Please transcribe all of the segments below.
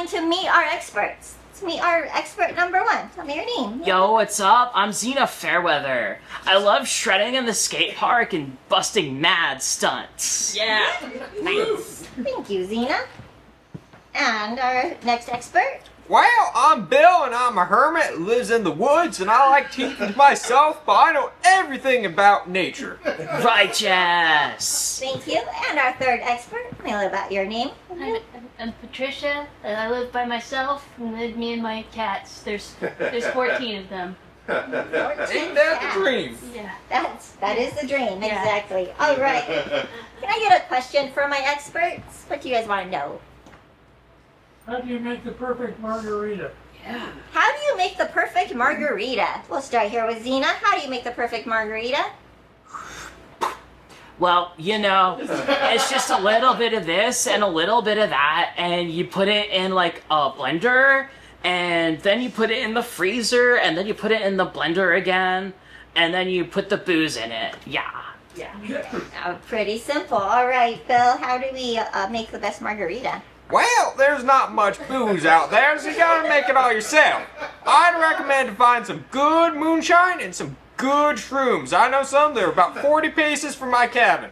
going to meet our experts. Let's meet our expert number one. Tell me your name. Yo, what's up? I'm Xena Fairweather. I love shredding in the skate park and busting mad stunts. Yeah. Nice. Thank you, Xena. And our next expert. Well, I'm Bill, and I'm a hermit who lives in the woods, and I like to keep to myself, but I know everything about nature. Righteous. Thank you. And our third expert. Tell me a little about your name. I'm Patricia, and I live by myself, and me and my cats. There's 14 of them. Ain't that the dream? Yeah. That is the dream, Yeah. exactly. All right. Can I get a question for my experts? What do you guys want to know? How do you make the perfect margarita? How do you make the perfect margarita? We'll start here with Xena. How do you make the perfect margarita? Well, you know, it's just a little bit of this and a little bit of that, and you put it in like a blender, and then you put it in the freezer, and then you put it in the blender again, and then you put the booze in it. Yeah. Pretty simple. All right, Phil. How do we make the best margarita? Well, there's not much booze out there, so you gotta make it all yourself. I'd recommend to find some good moonshine and some good shrooms. I know some, they're about 40 paces from my cabin.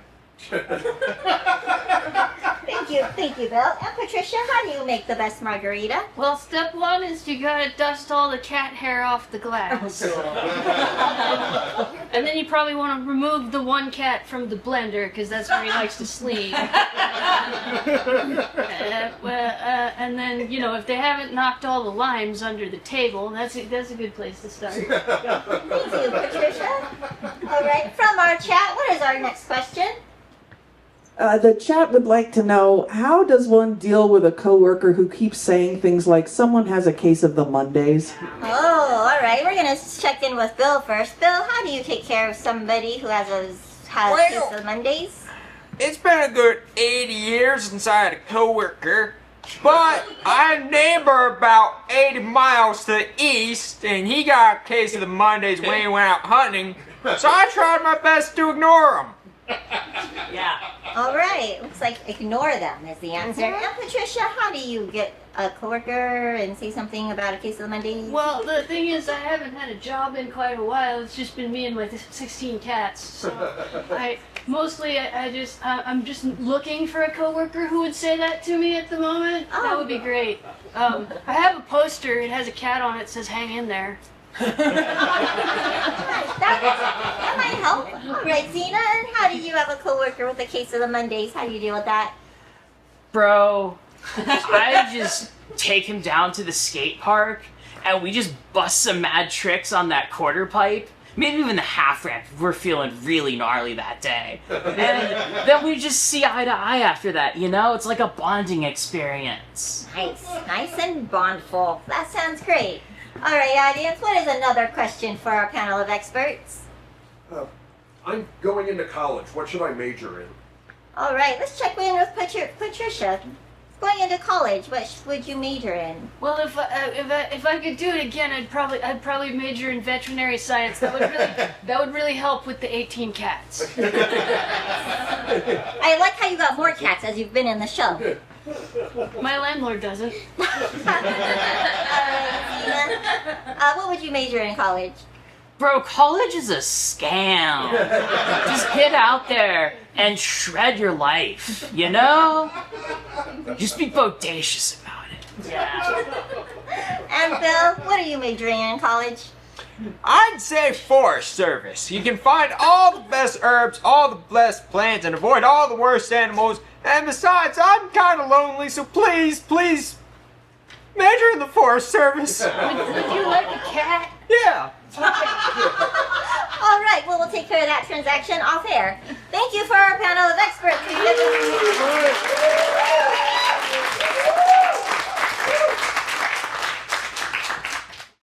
Thank you, Bill. And Patricia, how do you make the best margarita? Well, step one is you gotta dust all the cat hair off the glass. And then you probably want to remove the one cat from the blender, because that's where he likes to sleep. And then, you know, if they haven't knocked all the limes under the table, that's a good place to start. Thank you, Patricia. All right, from our chat, what is our next question? The chat would like to know, how does one deal with a coworker who keeps saying things like, someone has a case of the Mondays? Oh, all right. We're going to check in with Bill first. Bill, how do you take care of somebody who has case of Mondays? It's been a good 80 years since I had a coworker, but I had a neighbor about 80 miles to the east, and he got a case of the Mondays when he went out hunting, so I tried my best to ignore him. Yeah. All right. Looks like ignore them is the answer. And Patricia, how do you get a coworker and say something about a case of the Mondays? Well, the thing is, I haven't had a job in quite a while. It's just been me and my 16 cats. So I'm just looking for a coworker who would say that to me at the moment. Oh. That would be great. I have a poster. It has a cat on it. It says, "Hang in there." That might help. All right, Xena, and how do you have a coworker with a case of the Mondays? How do you deal with that? Bro, I just take him down to the skate park, and we just bust some mad tricks on that quarter pipe. Maybe even the half ramp if we're feeling really gnarly that day. And then we just see eye to eye after that, you know? It's like a bonding experience. Nice and bondful. That sounds great. All right, audience, what is another question for our panel of experts? I'm going into college. What should I major in? All right, let's check in with Patricia. Going into college, what would you major in? Well, if I could do it again, I'd probably major in veterinary science. That would really help with the 18 cats. I like how you got more cats as you've been in the show. My landlord doesn't. What would you major in college? Bro, college is a scam. Just get out there and shred your life, you know? Just be bodacious about it. Yeah. And Bill, what are you majoring in college? I'd say forest service. You can find all the best herbs, all the best plants, and avoid all the worst animals. And besides, I'm kind of lonely, so please, major in the forest service. Would you like a cat? Yeah. All right, well, we'll take care of that transaction off air. Thank you for our panel of experts.